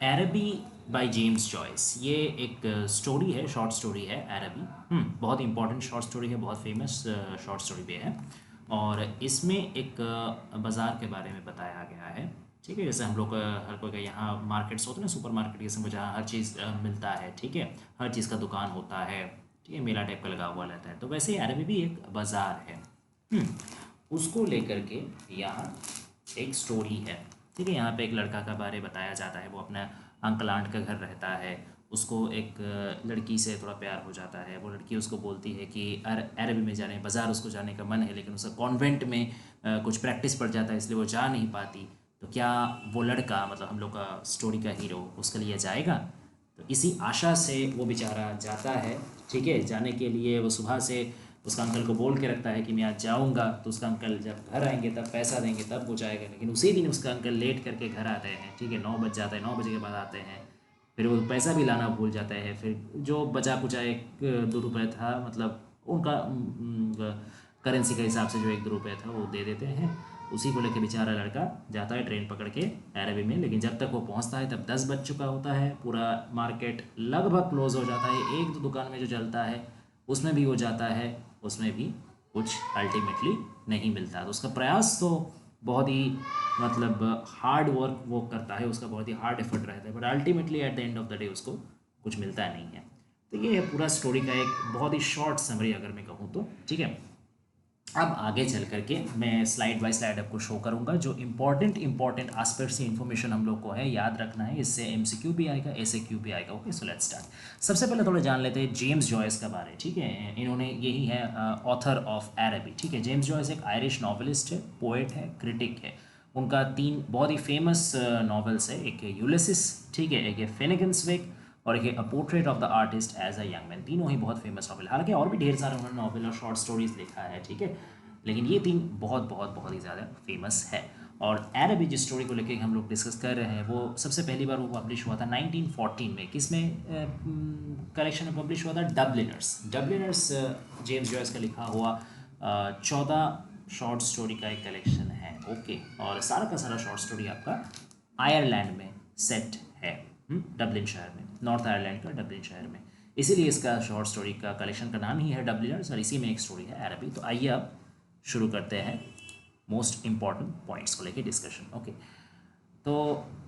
एरबी by James Joyce. ये एक story है, शॉर्ट स्टोरी है एरबी। बहुत इंपॉर्टेंट शॉर्ट स्टोरी है, बहुत फेमस शॉर्ट स्टोरी भी है। और इसमें एक बाज़ार के बारे में बताया गया है। ठीक है, जैसे हम लोग हर कोई का यहाँ मार्केट्स होते हैं ना, सुपर मार्केट जैसे जहाँ हर चीज़ मिलता है। ठीक है, हर चीज़ का दुकान होता है। ठीक है, मेला टाइप का लगा हुआ रहता है, तो वैसे ही अरबी भी एक बाज़ार है। हम्म, उसको लेकर के यहाँ एक स्टोरी है। ठीक है, यहाँ पे एक लड़का का बारे बताया जाता है। वो अपना अंकल आंट का घर रहता है। उसको एक लड़की से थोड़ा प्यार हो जाता है। वो लड़की उसको बोलती है कि अरब में जाने, बाज़ार उसको जाने का मन है, लेकिन उसका कॉन्वेंट में कुछ प्रैक्टिस पड़ जाता है, इसलिए वो जा नहीं पाती। तो क्या वो लड़का, मतलब हम लोग का स्टोरी का हीरो, उसके लिए जाएगा? तो इसी आशा से वो बेचारा जाता है। ठीक है, जाने के लिए वो सुबह से उसका अंकल को बोल के रखता है कि मैं आज जाऊंगा। तो उसका अंकल जब घर आएंगे तब पैसा देंगे, तब वो जाएगा। लेकिन उसी दिन उसका अंकल लेट करके घर आते हैं। ठीक है, 9 बज जाता है, 9 बजे के बाद आते हैं। फिर वो पैसा भी लाना भूल जाता है। फिर जो बचा कुचा 1-2 रुपये था, मतलब उनका करेंसी के हिसाब से जो 1-2 रुपये था वो दे देते हैं। उसी को लेकर बेचारा लड़का जाता है ट्रेन पकड़ के अरबी में। लेकिन जब तक वो पहुंचता है तब 10 बज चुका होता है। पूरा मार्केट लगभग क्लोज हो जाता है। 1-2 दुकान में जो चलता है उसमें भी वो जाता है, उसमें भी कुछ अल्टीमेटली नहीं मिलता। तो उसका प्रयास तो बहुत ही, मतलब हार्ड वर्क वो करता है, उसका बहुत ही हार्ड एफर्ट रहता है, but ultimately at the end of the day उसको कुछ मिलता नहीं है। तो ये है पूरा स्टोरी का एक बहुत ही शॉर्ट समरी अगर मैं कहूँ तो। ठीक है, अब आगे चल करके मैं स्लाइड बाय स्लाइड आपको शो करूंगा जो इंपॉर्टेंट एस्पेक्ट से इन्फॉर्मेशन हम लोग को है याद रखना है। इससे एमसीक्यू भी आएगा, एसएक्यू भी आएगा। Okay, so let's start. सबसे पहले थोड़ा जान लेते हैं जेम्स जॉयस का बारे। ठीक है, इन्होंने, यही है ऑथर ऑफ अरबी। ठीक है, जेम्स जॉयस एक आयरिश नॉवलिस्ट है, पोएट है, क्रिटिक है। उनका 3 बहुत ही फेमस नॉवेल्स है। एक है यूलिसिस, ठीक है, एक है फिनिगन्स वेक, और एक a portrait of the artist as a young man. तीनों ही बहुत फेमस नॉवल, हालांकि और भी ढेर सारे उन्होंने नॉवल और शॉर्ट स्टोरीज लिखा है। ठीक है, लेकिन ये 3 बहुत बहुत बहुत ही ज़्यादा फेमस है। और अरबी जिस स्टोरी को लेकर हम लोग डिस्कस कर रहे हैं, वो सबसे पहली बार वो पब्लिश हुआ था 1914 में। किस में कलेक्शन में पब्लिश हुआ था? डबलिनर्स। डबलिनर्स जेम्स जॉयस का लिखा हुआ 14 शॉर्ट स्टोरी का एक कलेक्शन है। ओके, और सारा का सारा शॉर्ट स्टोरी आपका आयरलैंड में सेट है। डबलिन शहर में, नॉर्थ आयरलैंड का डबलिन शहर में। इसीलिए इसका शॉर्ट स्टोरी का कलेक्शन का नाम ही है डबलिनर्स, और इसी में एक स्टोरी है अरबी। तो आइए अब शुरू करते हैं मोस्ट इंपॉर्टेंट पॉइंट्स को लेके डिस्कशन। ओके, तो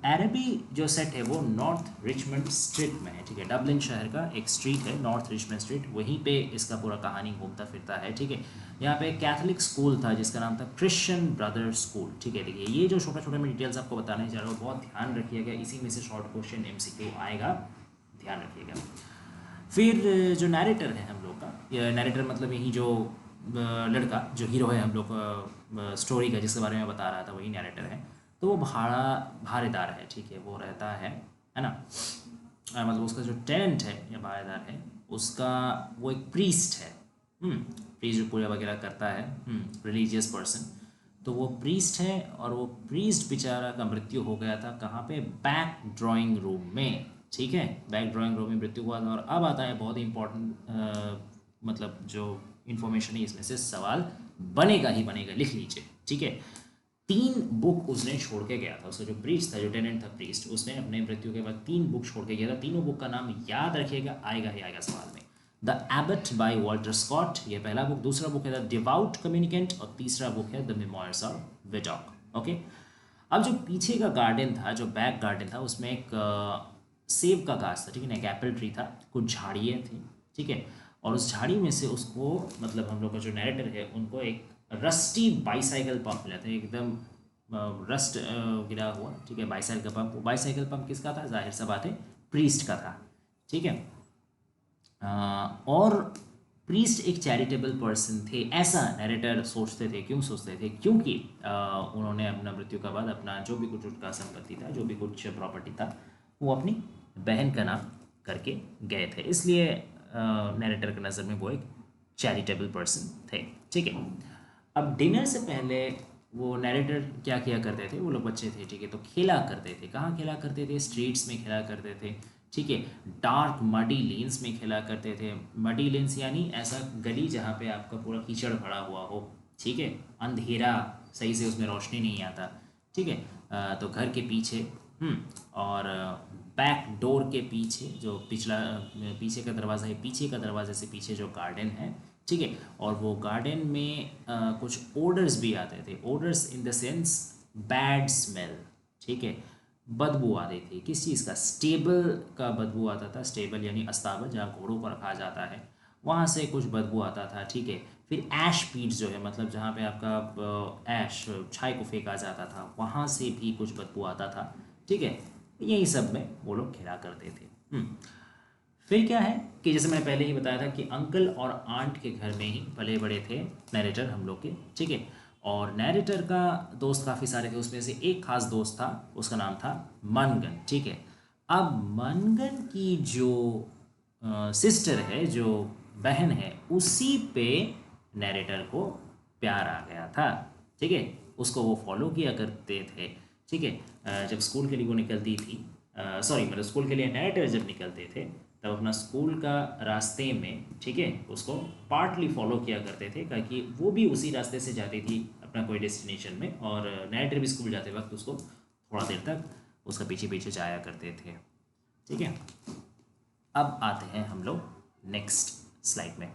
अरबी जो सेट है वो नॉर्थ रिचमंड स्ट्रीट में है। ठीक है, डबलिन शहर का एक स्ट्रीट है नॉर्थ रिचमंड स्ट्रीट, वहीं पे इसका पूरा कहानी घूमता फिरता है। ठीक है, यहाँ पे एक कैथलिक स्कूल था जिसका नाम था क्रिश्चियन ब्रदर स्कूल। ठीक है, देखिए ये जो छोटा छोटा मैं डिटेल्स आपको बताने जा रहा हूँ, बहुत ध्यान रखिएगा, इसी में से शॉर्ट क्वेश्चन एमसीक्यू आएगा, ध्यान रखिएगा। फिर जो नैरेटर है हम लोग का, ये नैरेटर मतलब यही जो लड़का जो हीरो है हम लोग का स्टोरी का, जिसके बारे में बता रहा था, वही नैरेटर है। तो वो भाड़ेदार है। ठीक है, वो रहता है ना, मतलब उसका जो टेनेंट है या भाड़ेदार है उसका, वो एक प्रीस्ट है। प्रीस्ट जो पूजा वगैरह करता है, रिलीजियस पर्सन। तो वो प्रीस्ट है, और वो प्रीस्ट बेचारा का मृत्यु हो गया था कहाँ पे? बैक ड्राइंग रूम में। ठीक है, बैक ड्राइंग रूम में मृत्यु हुआ था। और अब आता है बहुत ही इंपॉर्टेंट, मतलब जो इन्फॉर्मेशन है इसमें से सवाल बनेगा ही बनेगा, लिख लीजिए। ठीक है, 3 बुक उसने छोड़ के गया था। उसका जो प्रीस्ट था, जो टेनेंट था प्रीस्ट, उसने अपने मृत्यु के बाद 3 बुक छोड़ के गया था। तीनों बुक का नाम याद रखिएगा, आएगा ही आएगा सवाल में। The Abbot by Walter Scott, ये पहला बुक। दूसरा बुक है द डिवाउट कम्युनिकेंट, और तीसरा बुक है द मेमोयर्स ऑफ विडॉक। ओके, अब जो पीछे का गार्डन था, जो बैक गार्डन था, उसमें एक सेब का गाछ था। ठीक है ना, एक एप्पल ट्री था, कुछ झाड़ियाँ थी। ठीक है, और उस झाड़ी में से उसको, मतलब हम लोग का जो नैरेटर है, उनको एक रस्टी बाईसाइकिल पंप मिला था, एकदम रस्ट गिरा हुआ। ठीक है, बाईसाइकिल का पंप। बाईसाइकिल पंप किसका था? जाहिर सा बात है, प्रीस्ट का था। ठीक है, और प्रीस्ट एक चैरिटेबल पर्सन थे, ऐसा नैरेटर सोचते थे। क्यों सोचते थे? क्योंकि उन्होंने अपना मृत्यु के बाद अपना जो भी कुछ उनका संपत्ति था, जो भी कुछ प्रॉपर्टी था, वो अपनी बहन का नाम करके गए थे। इसलिए नैरेटर की नज़र में वो एक चैरिटेबल पर्सन थे। ठीक है, अब डिनर से पहले वो नैरेटर क्या किया करते थे? वो लोग बच्चे थे, ठीक है, तो खेला करते थे। कहाँ खेला करते थे? स्ट्रीट्स में खेला करते थे। ठीक है, डार्क मडी लेन्स में खेला करते थे। मडी लेन्स यानी ऐसा गली जहाँ पे आपका पूरा कीचड़ भरा हुआ हो। ठीक है, अंधेरा, सही से उसमें रोशनी नहीं आता। ठीक है, तो घर के पीछे, और डोर के पीछे जो पिछला पीछे का दरवाज़ा है, पीछे का दरवाजे से पीछे जो गार्डन है, ठीक है। और वो गार्डन में कुछ ओडर्स भी आते थे, odours in the sense bad smell, ठीक है, बदबू आ रही थी। किस चीज़ का? स्टेबल का बदबू आता था। स्टेबल यानी अस्ताबल, जहाँ घोड़ों को रखा जाता है, वहाँ से कुछ बदबू आता था, ठीक है। फिर ऐश पीट जो है, मतलब जहाँ पे आपका ऐश छाई को फेंका जाता था, वहाँ से भी कुछ बदबू आता था, ठीक है। यही सब में वो लोग खेला करते थे। फिर क्या है कि जैसे मैंने पहले ही बताया था कि अंकल और आंट के घर में ही पले बड़े थे नैरेटर हम लोग के, ठीक है। और नैरेटर का दोस्त काफ़ी सारे थे, उसमें से एक खास दोस्त था, उसका नाम था मनगन, ठीक है। अब मनगन की जो सिस्टर है, जो बहन है, उसी पे नैरेटर को प्यार आ गया था, ठीक है। उसको वो फॉलो किया करते थे, ठीक है। जब स्कूल के लिए वो निकलती थी, सॉरी मतलब स्कूल के लिए नैरेटर जब निकलते थे, तब अपना स्कूल का रास्ते में, ठीक है, उसको पार्टली फॉलो किया करते थे, ताकि वो भी उसी रास्ते से जाती थी अपना कोई डेस्टिनेशन में, और नैरेटर भी स्कूल जाते वक्त उसको थोड़ा देर तक उसका पीछे पीछे जाया करते थे, ठीक है। अब आते हैं हम लोग नेक्स्ट स्लाइड में।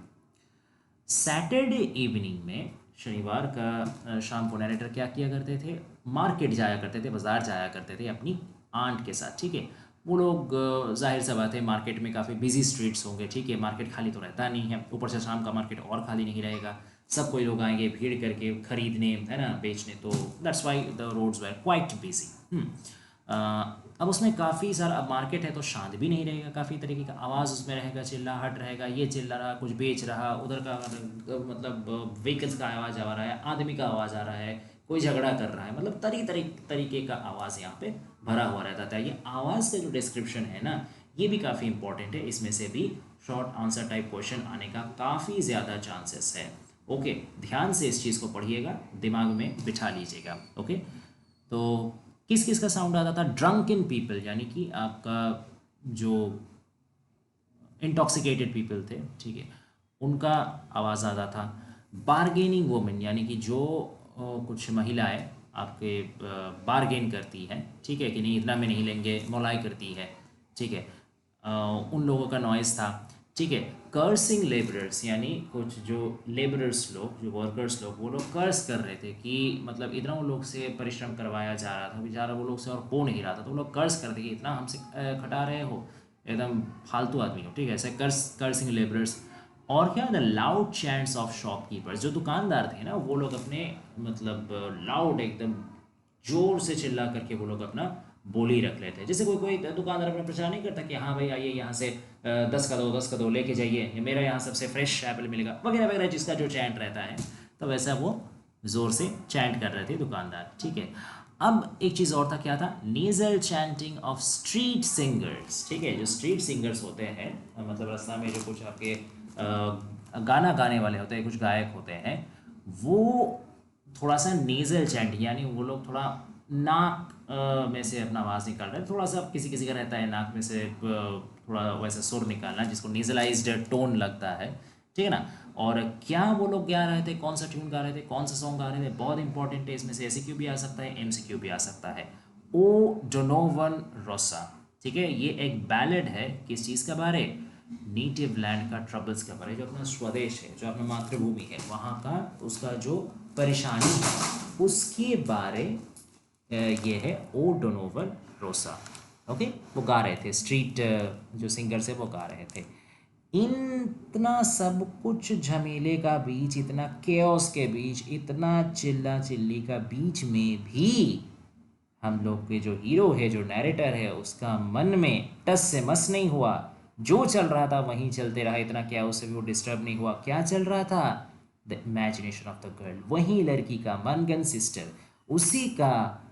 सैटरडे इवनिंग में, शनिवार का शाम को नैरेटर क्या किया करते थे? मार्केट जाया करते थे, बाज़ार जाया करते थे अपनी आंट के साथ, ठीक है। वो लोग जाहिर सा बात है, मार्केट में काफ़ी बिजी स्ट्रीट्स होंगे, ठीक है, मार्केट खाली तो रहता नहीं है, ऊपर से शाम का मार्केट और खाली नहीं रहेगा, सब कोई लोग आएंगे भीड़ करके खरीदने, है ना, बेचने, तो that's why the roads were quite busy. अब उसमें काफ़ी सारा, अब मार्केट है तो शांत भी नहीं रहेगा, काफ़ी तरीके का आवाज़ उसमें रहेगा, चिल्लाहट रहेगा, ये चिल्ला रहा, कुछ बेच रहा, उधर का मतलब व्हीकल्स का आवाज़ आ रहा है, आदमी का आवाज़ आ रहा है, कोई झगड़ा कर रहा है, मतलब तरीके का आवाज़ यहाँ पे भरा हुआ रहता था। ये आवाज़ का जो डिस्क्रिप्शन है ना, ये भी काफ़ी इंपॉर्टेंट है, इसमें से भी शॉर्ट आंसर टाइप क्वेश्चन आने का काफ़ी ज़्यादा चांसेस है। ओके, ध्यान से इस चीज़ को पढ़िएगा, दिमाग में बिठा लीजिएगा। ओके, तो किस किस का साउंड आता था? ड्रंकन पीपल, यानी कि आपका जो इंटॉक्सिकेटेड पीपल थे, ठीक है, उनका आवाज़ आता था। बार्गेनिंग वुमेन, यानी कि जो कुछ महिलाएं आपके बार्गेन करती हैं, ठीक है, कि नहीं इतना में नहीं लेंगे, मोलाई करती है, ठीक है, उन लोगों का नॉइज़ था, ठीक है। कर्सिंग लेबरर्स, यानी कुछ जो लेबरर्स लोग, जो वर्कर्स लोग, वो लोग कर्स कर रहे थे कि मतलब इतना उन लोग से परिश्रम करवाया जा रहा था, बेचारा वो लोग से और हो नहीं रहा था, तो वो लोग कर्स करते कि इतना हमसे खटा रहे हो, एकदम फालतू आदमी हो, ठीक है, ऐसे कर्सिंग लेबरर्स। और क्या, the loud chants of shopkeepers, जो दुकानदार थे ना, वो लोग अपने मतलब लाउड एकदम जोर से चिल्ला करके वो लोग अपना बोली रख लेते हैं। जैसे कोई कोई दुकानदार अपना प्रचार नहीं करता कि हाँ भाई आइए यहाँ से 10 का दो लेके जाइए, मेरा यहाँ सबसे फ्रेश एप्पल मिलेगा, वगैरह वगैरह, जिसका जो चैंट रहता है, तो वैसा वो ज़ोर से चैंट कर रहे थे दुकानदार, ठीक है। अब एक चीज़ और था, क्या था? Nasal chanting of street singers, ठीक है, जो स्ट्रीट सिंगर्स होते हैं, मतलब रास्ता में जो कुछ आपके गाना गाने वाले होते हैं, कुछ गायक होते हैं, वो थोड़ा सा नेजल चैंट, यानी वो लोग थोड़ा नाक में से अपना आवाज़ निकाल रहे हैं, थोड़ा सा किसी किसी का रहता है नाक में से थोड़ा वैसा सुर निकालना, जिसको नेजलाइज्ड टोन लगता है, ठीक है ना। और क्या वो लोग गा रहे थे, कौन सा ट्यून गा रहे थे, कौन सा सॉन्ग गा रहे थे, बहुत इंपॉर्टेंट है, इसमें से एसक्यू भी आ सकता है, एमसीक्यू भी आ सकता है। ओ डोनोवन रोसा, ठीक है, ये एक बैलेड है, किस चीज़ का बारे? नेटिव लैंड का ट्रबल्स का बारे, जो अपना स्वदेश है, जो अपना मातृभूमि है, वहाँ का उसका जो परेशानी है, उसके बारे ये है ओ डोनोवन रोसा। ओके, वो गा रहे थे, स्ट्रीट जो सिंगर्स है वो गा रहे थे। इतना सब कुछ झमेले का बीच, इतना केओस के बीच, इतना चिल्ला चिल्ली का बीच में भी हम लोग के जो हीरो है, जो नैरेटर है, उसका मन में टस से मस नहीं हुआ, जो चल रहा था वहीं चलते रहा, इतना क्या उससे भी वो डिस्टर्ब नहीं हुआ। क्या चल रहा था? The imagination of the girl, वही लड़की का मनगन सिस्टर, उसी का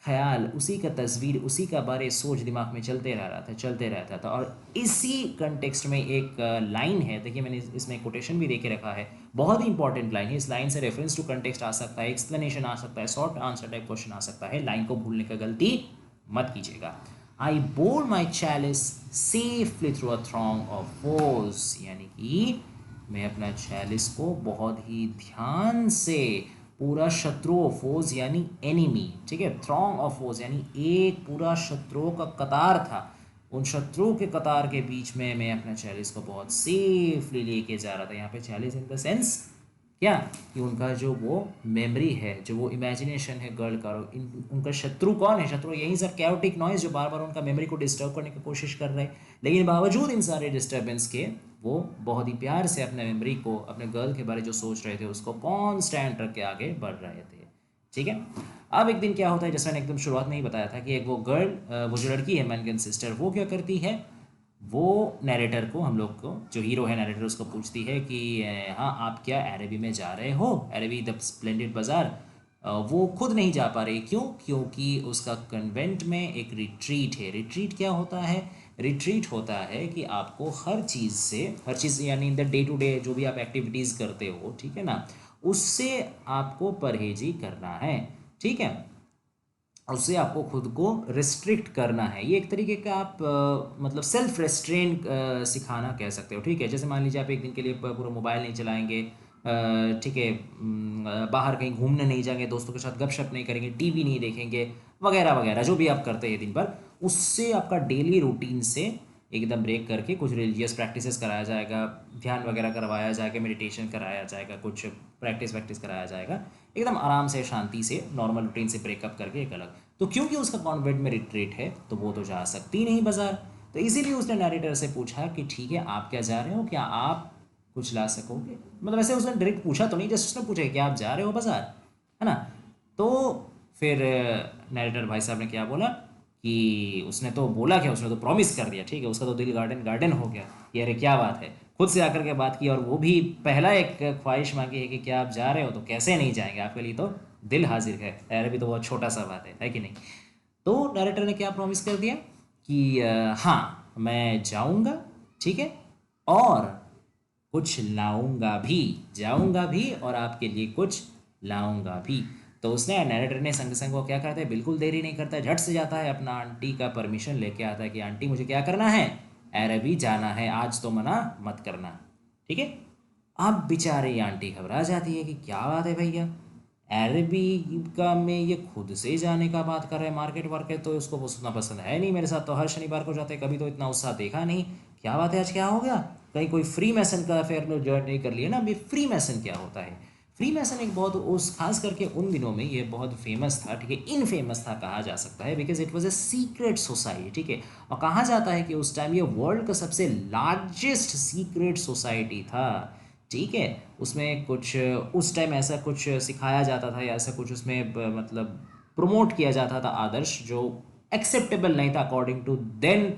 ख्याल, उसी का तस्वीर, उसी का बारे सोच दिमाग में चलते रहता था। और इसी कंटेक्स्ट में एक लाइन है, देखिए मैंने इसमें कोटेशन भी देके रखा है, बहुत ही इंपॉर्टेंट लाइन है, इस लाइन से रेफरेंस टू कंटेक्स्ट आ सकता है, एक्सप्लेनेशन आ सकता है, शॉर्ट आंसर टाइप क्वेश्चन आ सकता है, लाइन को भूलने का गलती मत कीजिएगा। I bore my chalice safely through a throng of force, यानी कि मैं अपना चैलिस को बहुत ही ध्यान से, पूरा शत्रुओं, फोज यानी एनिमी, ठीक है, थ्रॉन्ग ऑफ फोज यानी एक पूरा शत्रुओं का कतार था, उन शत्रुओं के कतार के बीच में मैं अपना चैलिस को बहुत सेफली लेके जा रहा था। यहाँ पे चैलिस इन द सेंस क्या कि उनका जो वो मेमोरी है, जो वो इमेजिनेशन है गर्ल का, उनका शत्रु कौन है? शत्रु यही सर कैओटिक नॉइज जो बार बार उनका मेमोरी को डिस्टर्ब करने की कोशिश कर रहे हैं। लेकिन बावजूद इन सारे डिस्टर्बेंस के वो बहुत ही प्यार से अपने मेमोरी को, अपने गर्ल के बारे जो सोच रहे थे उसको कॉन्स्टेंट रख के आगे बढ़ रहे थे। ठीक है। अब एक दिन क्या होता है, जैसे मैंने एकदम शुरुआत में ही बताया था कि एक वो गर्ल, वो जो लड़की है मैनगन सिस्टर, वो क्या करती है, वो नैरेटर को, हम लोग को जो हीरो है नैरेटर, उसको पूछती है कि हाँ आप क्या अरेबी में जा रहे हो, अरेबी द स्प्लेंडेड बाज़ार। वो खुद नहीं जा पा रही, क्यों? क्योंकि उसका कन्वेंट में एक रिट्रीट है। रिट्रीट क्या होता है? रिट्रीट होता है कि आपको हर चीज़ से, हर चीज़ यानी in the day to day जो भी आप एक्टिविटीज़ करते हो, ठीक है ना, उससे आपको परहेजी करना है। ठीक है, उससे आपको खुद को रिस्ट्रिक्ट करना है। ये एक तरीके का आप मतलब सेल्फ रेस्ट्रेन सिखाना कह सकते हो। ठीक है, जैसे मान लीजिए आप एक दिन के लिए पूरा मोबाइल नहीं चलाएंगे, ठीक है, बाहर कहीं घूमने नहीं जाएंगे, दोस्तों के साथ गपशप नहीं करेंगे, टीवी नहीं देखेंगे, वगैरह वगैरह जो भी आप करते हैं दिन भर, उससे आपका डेली रूटीन से एकदम ब्रेक करके कुछ रिलीजियस प्रैक्टिसेस कराया जाएगा, ध्यान वगैरह करवाया जाएगा, मेडिटेशन कराया जाएगा, कुछ प्रैक्टिस वैक्टिस कराया जाएगा, एकदम आराम से शांति से नॉर्मल रूटीन से ब्रेकअप करके एक अलग। तो क्योंकि उसका कॉन्वेंट में रिट्रीट है तो वो तो जा सकती नहीं बाजार, तो इसीलिए उसने नैरेटर से पूछा कि ठीक है आप क्या जा रहे हो, क्या आप कुछ ला सकोगे? मतलब वैसे उसने डायरेक्ट पूछा तो नहीं, जस्ट उसने पूछा कि आप जा रहे हो बाजार, है ना। तो फिर नैरेटर भाई साहब ने क्या बोला कि उसने तो बोला क्या, उसने तो प्रॉमिस कर दिया। ठीक है, उसका तो दिल गार्डन गार्डन हो गया कि अरे क्या बात है, खुद से आकर के बात की, और वो भी पहला एक ख्वाहिश मांगी है कि क्या आप जा रहे हो, तो कैसे नहीं जाएंगे, आपके लिए तो दिल हाजिर है। अरे भी तो बहुत छोटा सा बात है कि नहीं। तो डायरेक्टर ने क्या प्रॉमिस कर दिया कि हाँ मैं जाऊंगा, ठीक है, और कुछ लाऊंगा भी, जाऊंगा भी और आपके लिए कुछ लाऊंगा भी। तो उसने, नैरेटर ने संग संग वो क्या करता है, बिल्कुल देरी नहीं करता है, झट से जाता है, अपना आंटी का परमिशन लेके आता है कि आंटी मुझे क्या करना है, अरबी जाना है, आज तो मना मत करना। ठीक है। अब बेचारी आंटी घबरा जाती है कि क्या बात है भैया, अरबी का में ये खुद से जाने का बात कर रहे हैं, मार्केट वार्केट तो उसको वो उतना पसंद है नहीं, मेरे साथ तो हर शनिवार को जाते हैं, कभी तो इतना उत्साह देखा नहीं, क्या बात है आज क्या हो गया, कहीं कोई फ्री मैसन का अफेयर में ज्वाइन नहीं कर लिया ना। अभी फ्री मैसन क्या होता है? फ्री मैसन एक बहुत, उस खास करके उन दिनों में ये बहुत फेमस था, ठीक है, इनफेमस था कहा जा सकता है, because it was a secret society. ठीक है, और कहा जाता है कि उस टाइम ये वर्ल्ड का सबसे लार्जेस्ट सीक्रेट सोसाइटी था। ठीक है, उसमें कुछ उस टाइम ऐसा कुछ सिखाया जाता था या ऐसा कुछ उसमें मतलब प्रमोट किया जाता था आदर्श जो एक्सेप्टेबल नहीं था अकॉर्डिंग टू देन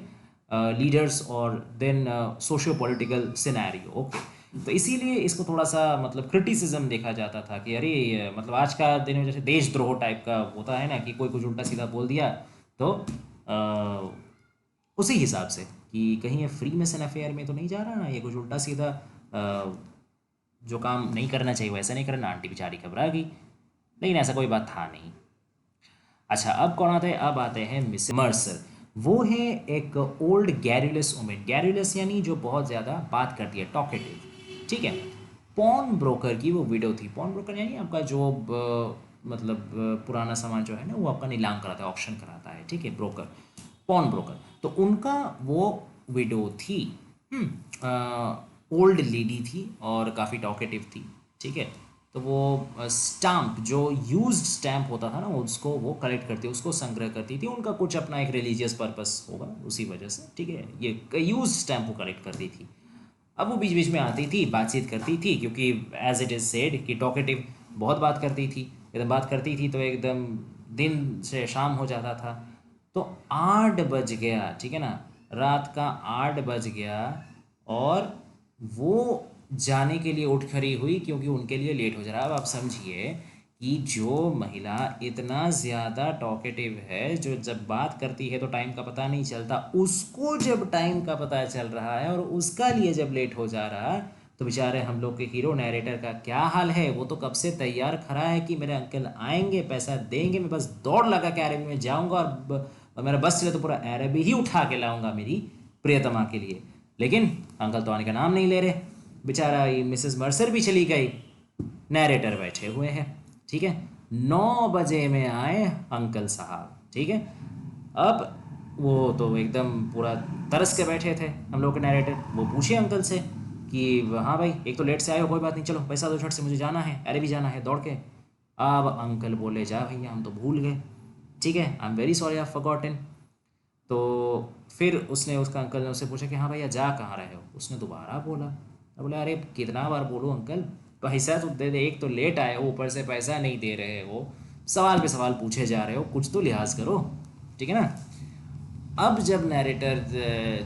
लीडर्स और then socio political scenario. Okay, तो इसीलिए इसको थोड़ा सा मतलब क्रिटिसिज्म देखा जाता था कि अरे मतलब आज का दिन में जैसे देशद्रोह टाइप का होता है ना, कि कोई कुछ उल्टा सीधा बोल दिया, तो उसी हिसाब से कि कहीं ये फ्री मैसन अफेयर में तो नहीं जा रहा ना, ये कुछ उल्टा सीधा जो काम नहीं करना चाहिए वैसा नहीं करना। आंटी बेचारी घबरा गई, लेकिन ऐसा कोई बात था नहीं। अच्छा, अब कौन आते हैं? अब आते हैं मिस मर्सर। वो है एक ओल्ड गैरुलस वुमेन, गैरुलस यानी जो बहुत ज़्यादा बात करती है, टॉकेटिव। ठीक है, पॉन ब्रोकर की वो विडो थी। पॉन ब्रोकर यानी आपका जो मतलब पुराना सामान जो है ना वो आपका नीलाम कराता है, ऑक्शन कराता है। ठीक है, ब्रोकर, पॉन ब्रोकर। तो उनका वो विडो थी, ओल्ड लेडी थी और काफ़ी टॉकेटिव थी। ठीक है, तो वो स्टैम्प जो यूज्ड स्टैम्प होता था ना उसको वो कलेक्ट करती, उसको संग्रह करती थी, उनका कुछ अपना एक रिलीजियस पर्पस होगा उसी वजह से। ठीक है, ये यूज स्टैम्प वो कलेक्ट करती थी। अब वो बीच बीच में आती थी, बातचीत करती थी, क्योंकि एज इट इज़ सेड कि टॉकेटिव बहुत बात करती थी, एकदम बात करती थी तो एकदम दिन से शाम हो जाता था। तो 8 बज गया, ठीक है ना, रात का 8 बज गया, और वो जाने के लिए उठ खड़ी हुई क्योंकि उनके लिए लेट हो जा रहा है। अब आप समझिए कि जो महिला इतना ज़्यादा टॉकेटिव है, जो जब बात करती है तो टाइम का पता नहीं चलता, उसको जब टाइम का पता चल रहा है और उसका लिए जब लेट हो जा रहा है, तो बेचारे हम लोग के हीरो नैरेटर का क्या हाल है। वो तो कब से तैयार खड़ा है कि मेरे अंकल आएंगे, पैसा देंगे, मैं बस दौड़ लगा के अरबी में जाऊंगा और मेरा बस चले तो पूरा अरबी ही उठा के लाऊंगा मेरी प्रियतमा के लिए। लेकिन अंकल तो आने का नाम नहीं ले रहे। बेचारा ये मिसेस मर्सर भी चली गई, नैरेटर बैठे हुए हैं। ठीक है, 9 बजे में आए अंकल साहब। ठीक है, अब वो तो एकदम पूरा तरस के बैठे थे हम लोग के नैरेटर। वो पूछे अंकल से कि हाँ भाई, एक तो लेट से आए हो, कोई बात नहीं, चलो पैसा दो झट से, मुझे जाना है, अरे भी जाना है दौड़ के। अब अंकल बोले जा भैया, हम तो भूल गए, ठीक है, I am very sorry, I forgotten. तो फिर उसने, उसका अंकल ने उससे पूछा कि हाँ भैया जा कहाँ रहे हो। उसने दोबारा बोला, तो बोला अरे कितना बार बोलूँ अंकल, पैसा तो दे दे, एक तो लेट आए हो, ऊपर से पैसा नहीं दे रहे हो, सवाल पे सवाल पूछे जा रहे हो, कुछ तो लिहाज करो, ठीक है ना। अब जब नैरेटर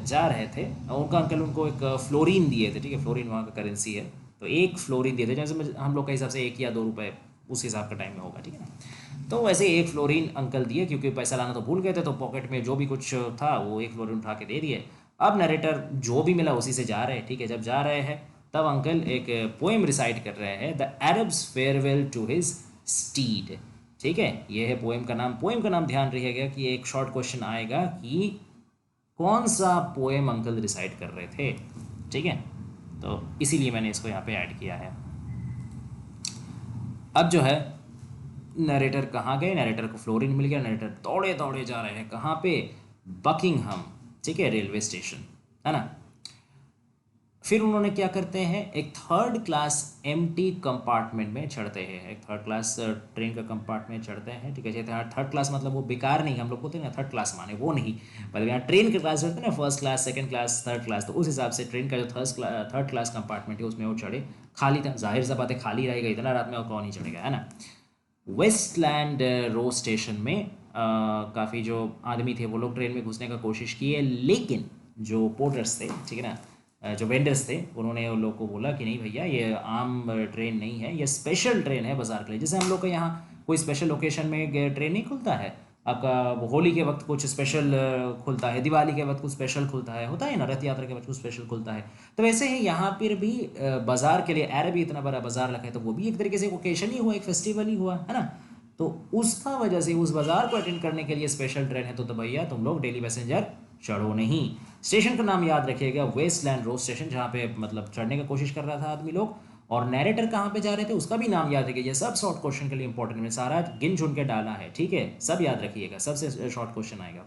जा रहे थे, उनका अंकल उनको एक फ्लोरिन दिए थे, ठीक है, फ्लोरिन वहाँ का करेंसी है, तो एक फ्लोरिन दिए थे, जैसे हम लोग के हिसाब से 1 या 2 रुपए उस हिसाब का टाइम में होगा, ठीक है ना। तो वैसे एक फ्लोरिन अंकल दिए, क्योंकि पैसा लाना तो भूल गए थे, तो पॉकेट में जो भी कुछ था वो एक फ्लोरिन उठा के दे दिए। अब नरेटर जो भी मिला उसी से जा रहे हैं, ठीक है। जब जा रहे हैं तब अंकल एक पोएम रिसाइट कर रहे हैं, the Arab's farewell to his steed, ठीक है। ये है पोएम का नाम। पोएम का नाम ध्यान रखिएगा कि एक शॉर्ट क्वेश्चन आएगा कि कौन सा पोएम अंकल रिसाइट कर रहे थे, ठीक है। तो इसीलिए मैंने इसको यहाँ पे ऐड किया है। अब जो है नरेटर कहाँ गए, नरेटर को फ्लोरिन मिल गया, नरेटर दौड़े दौड़े जा रहे हैं कहाँ पे, बकिंगहम, ठीक है, रेलवे स्टेशन, है ना। फिर उन्होंने क्या करते हैं, एक थर्ड क्लास एम्प्टी कंपार्टमेंट में चढ़ते हैं, एक थर्ड क्लास ट्रेन का कंपार्टमेंट चढ़ते हैं, ठीक है। जैसे थर्ड क्लास मतलब वो बेकार नहीं, हम लोग बोलते हैं ना थर्ड क्लास माने वो नहीं, मतलब यहाँ ट्रेन के क्लास होते हैं ना, first class, second class, third class, तो उस हिसाब से ट्रेन का जो थर्ड क्लास कंपार्टमेंट है उसमें वो चढ़े। खाली था, जाहिर सा बात है खाली रहेगा, इतना रात में और कौन ही चढ़ेगा, है ना। वेस्टलैंड रो स्टेशन में काफ़ी जो आदमी थे वो लोग ट्रेन में घुसने का कोशिश किए, लेकिन जो पोर्टर्स थे, ठीक है ना, जो वेंडर्स थे, उन्होंने उन लोग को बोला कि नहीं भैया, ये आम ट्रेन नहीं है, ये स्पेशल ट्रेन है बाज़ार के लिए। जैसे हम लोग का यहाँ कोई स्पेशल ओकेशन में ट्रेन नहीं खुलता है आपका, वो होली के वक्त कुछ स्पेशल खुलता है, दिवाली के वक्त कुछ स्पेशल खुलता है, होता है ना, रथ यात्रा के वक्त कुछ स्पेशल खुलता है। तो वैसे ही यहाँ पर भी बाज़ार के लिए, अरब इतना बड़ा बाज़ार लगा है, तो वो भी एक तरीके से ओकेशन ही हुआ, एक फेस्टिवल ही हुआ, है ना। तो उसका वजह से उस बाज़ार को अटेंड करने के लिए स्पेशल ट्रेन है, तो भैया तुम लोग डेली पैसेंजर चढ़ो नहीं। स्टेशन का नाम याद रखिएगा, वेस्टलैंड रोड स्टेशन, जहाँ पे मतलब चढ़ने की कोशिश कर रहा था आदमी लोग। और नैरेटर कहाँ पे जा रहे थे उसका भी नाम याद रखिए, ये सब शॉर्ट क्वेश्चन के लिए इंपॉर्टेंट, में सारा गिन चुन के डाला है, ठीक है, सब याद रखिएगा, सबसे शॉर्ट क्वेश्चन आएगा।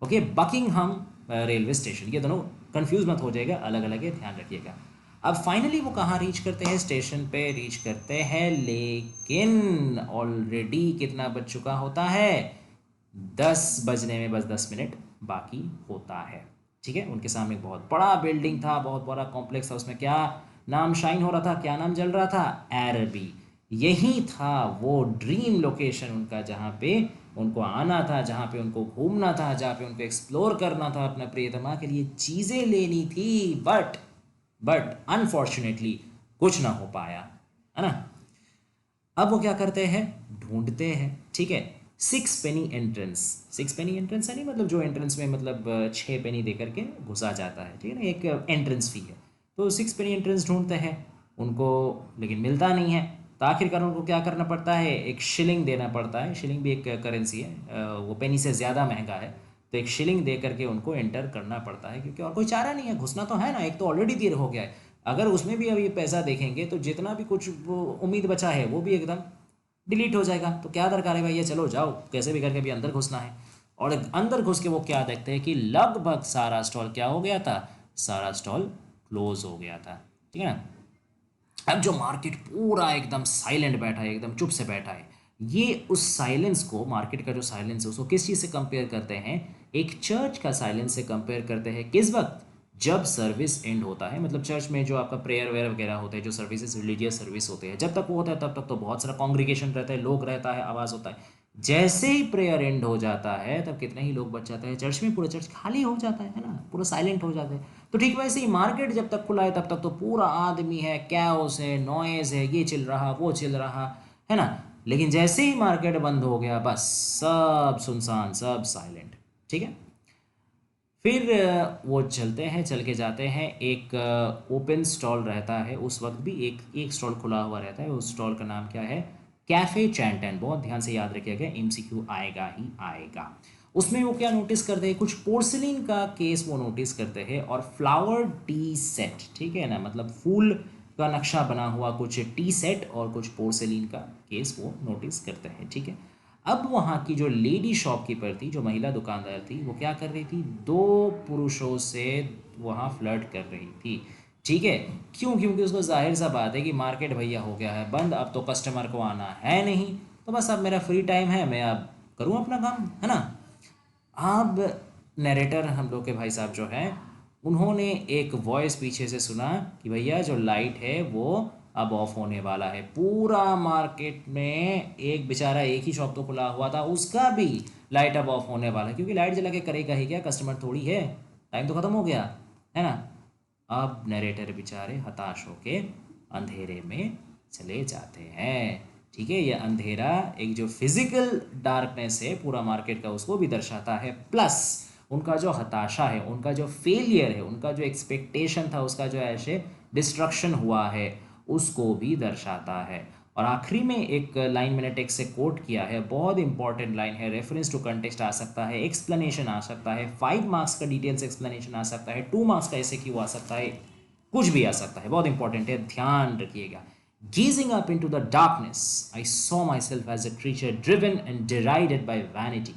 ओके, बकिंगहम रेलवे स्टेशन, ये दोनों कंफ्यूज मत हो जाएगा, अलग अलग है, ध्यान रखिएगा। अब फाइनली वो कहाँ रीच करते हैं, स्टेशन पे रीच करते हैं, लेकिन ऑलरेडी कितना बज चुका होता है, 10 बजने में बस 10 मिनट बाकी होता है, ठीक है। उनके सामने एक बहुत बड़ा बिल्डिंग था, बहुत बड़ा कॉम्प्लेक्स था, उसमें क्या नाम शाइन हो रहा था, क्या नाम जल रहा था, अरबी। यही था वो ड्रीम लोकेशन उनका, जहाँ पे उनको आना था, जहाँ पे उनको घूमना था, जहाँ पे उनको एक्सप्लोर करना था, अपना प्रियतमा के लिए चीज़ें लेनी थी, बट अनफॉर्चुनेटली कुछ ना हो पाया, है ना। अब वो क्या करते हैं, ढूंढते हैं, ठीक है। 6 पेनी एंट्रेंस, 6 पेनी एंट्रेंस है नहीं, मतलब जो एंट्रेंस में मतलब 6 पेनी दे करके घुसा जाता है, ठीक है ना, एक एंट्रेंस फी है। तो 6 पेनी एंट्रेंस ढूंढते हैं उनको, लेकिन मिलता नहीं है। तो आखिरकार उनको क्या करना पड़ता है, एक शिलिंग देना पड़ता है, शिलिंग भी एक करेंसी है, वो पेनी से ज़्यादा महंगा है, तो एक शिलिंग दे करके उनको एंटर करना पड़ता है, क्योंकि और कोई चारा नहीं है, घुसना तो है ना, एक तो ऑलरेडी देर हो गया है। अगर उसमें भी अभी पैसा देखेंगे तो जितना भी कुछ वो उम्मीद बचा है वो भी एकदम डिलीट हो जाएगा। तो क्या दरकार है भैया, चलो जाओ, कैसे भी करके भी अंदर घुसना है। और अंदर घुस के वो क्या देखते हैं कि लगभग सारा स्टॉल क्या हो गया था, सारा स्टॉल क्लोज हो गया था, ठीक है ना। अब जो मार्केट पूरा एकदम साइलेंट बैठा है, एकदम चुप से बैठा है, ये उस साइलेंस को, मार्केट का जो साइलेंस है उसको किस चीज़ से कंपेयर करते हैं, एक चर्च का साइलेंस से कंपेयर करते हैं। किस वक्त, जब सर्विस एंड होता है, मतलब चर्च में जो आपका प्रेयर वेयर वगैरह होते हैं, जो सर्विसेज रिलीजियस सर्विस होते हैं, जब तक वो होता है तब तक तो बहुत सारा कॉन्ग्रीगेशन रहता है, लोग रहता है, आवाज़ होता है। जैसे ही प्रेयर एंड हो जाता है तब कितने ही लोग बच जाते हैं चर्च में, पूरा चर्च खाली हो जाता है ना, पूरा साइलेंट हो जाता है। तो ठीक वैसे ही मार्केट जब तक खुला है तब तक तो पूरा आदमी है, कैओस है, नॉइज़ है, ये चल रहा वो चल रहा, है ना। लेकिन जैसे ही मार्केट बंद हो गया बस सब सुनसान, सब साइलेंट, ठीक है। फिर वो चलते हैं, चल के जाते हैं, एक ओपन स्टॉल रहता है उस वक्त भी, एक एक स्टॉल खुला हुआ रहता है, उस स्टॉल का नाम क्या है, कैफ़े चैंटन। बहुत ध्यान से याद रखिएगा, एमसीक्यू आएगा ही आएगा। उसमें वो क्या नोटिस करते हैं, कुछ पोर्सिलिन का केस वो नोटिस करते हैं, और फ्लावर टी सेट, ठीक है ना, मतलब फूल का नक्शा बना हुआ कुछ टी सेट और कुछ पोर्सिलिन का केस वो नोटिस करते हैं, ठीक है। अब वहाँ की जो लेडी शॉपकीपर थी, जो महिला दुकानदार थी, वो क्या कर रही थी, दो पुरुषों से वहाँ फ्लर्ट कर रही थी। ठीक है, क्यों? क्योंकि उसको जाहिर सा बात है कि मार्केट भैया हो गया है बंद, अब तो कस्टमर को आना है नहीं, तो बस अब मेरा फ्री टाइम है, मैं अब करूँ अपना काम, है ना। अब नरेटर हम लोग के भाई साहब जो हैं, उन्होंने एक वॉइस पीछे से सुना कि भैया जो लाइट है वो अब ऑफ होने वाला है। पूरा मार्केट में एक बेचारा एक ही शॉप तो खुला हुआ था, उसका भी लाइट अब ऑफ होने वाला है, क्योंकि लाइट जला के करेगा ही क्या, कस्टमर थोड़ी है, टाइम तो ख़त्म हो गया, है ना। अब नरेटर बेचारे हताश होके अंधेरे में चले जाते हैं। ठीक है, ये अंधेरा एक जो फिजिकल डार्कनेस है पूरा मार्केट का, उसको भी दर्शाता है, प्लस उनका जो हताशा है, उनका जो फेलियर है, उनका जो एक्सपेक्टेशन था, उसका जो ऐसे डिस्ट्रक्शन हुआ है, उसको भी दर्शाता है। और आखिरी में एक लाइन मैंने टेक्स्ट से कोट किया है, बहुत इंपॉर्टेंट लाइन है, रेफरेंस टू कंटेक्स्ट आ सकता है, एक्सप्लेनेशन आ सकता है, 5 मार्क्स का डिटेल्स एक्सप्लेनेशन आ सकता है, 2 मार्क्स का ऐसे क्यों आ सकता है, कुछ भी आ सकता है, बहुत इंपॉर्टेंट है, ध्यान रखिएगा। Gazing up into the darkness, I saw myself as a creature driven and derided by vanity,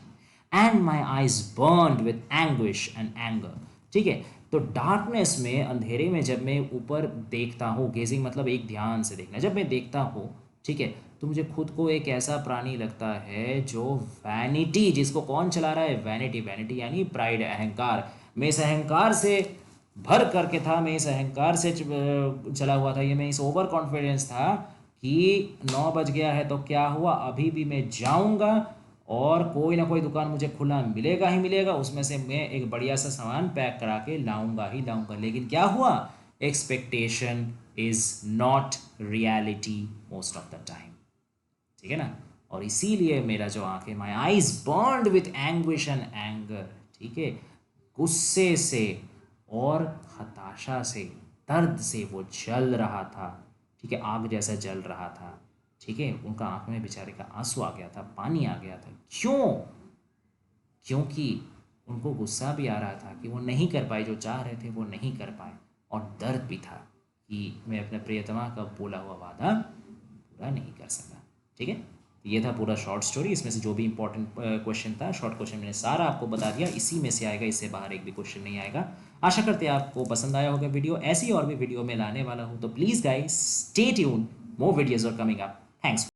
and my eyes burned with anguish and anger. ठीक है, तो डार्कनेस में, अंधेरे में जब मैं ऊपर देखता हूँ, गेजिंग मतलब एक ध्यान से देखना, जब मैं देखता हूँ, ठीक है, तो मुझे खुद को एक ऐसा प्राणी लगता है जो वैनिटी, जिसको कौन चला रहा है, वैनिटी, वैनिटी यानी प्राइड, अहंकार, मैं इस अहंकार से भर करके था, मैं इस अहंकार से चला हुआ था, ये मैं इस ओवर कॉन्फिडेंस था कि 9 बज गया है तो क्या हुआ, अभी भी मैं जाऊंगा और कोई ना कोई दुकान मुझे खुला मिलेगा ही मिलेगा, उसमें से मैं एक बढ़िया सा सामान पैक करा के लाऊंगा ही लाऊंगा। लेकिन क्या हुआ, expectation is not reality most of the time. ठीक है ना, और इसीलिए मेरा जो आंखें, my eyes burned with anguish and anger, ठीक है, गुस्से से और हताशा से, दर्द से वो जल रहा था। ठीक है, आग जैसा जल रहा था। ठीक है, उनका आंख में बेचारे का आंसू आ गया था, पानी आ गया था। क्यों? क्योंकि उनको गुस्सा भी आ रहा था कि वो नहीं कर पाए, जो चाह रहे थे वो नहीं कर पाए, और दर्द भी था कि मैं अपने प्रियतमा का बोला हुआ वादा पूरा नहीं कर सका। ठीक है, तो ये था पूरा शॉर्ट स्टोरी। इसमें से जो भी इंपॉर्टेंट क्वेश्चन था, शॉर्ट क्वेश्चन मैंने सारा आपको बता दिया, इसी में से आएगा, इससे बाहर एक भी क्वेश्चन नहीं आएगा। आशा करते हैं आपको पसंद आया होगा वीडियो, ऐसी और भी वीडियो में लाने वाला हूँ, तो please guys stay tuned, more videos are coming up. Thanks.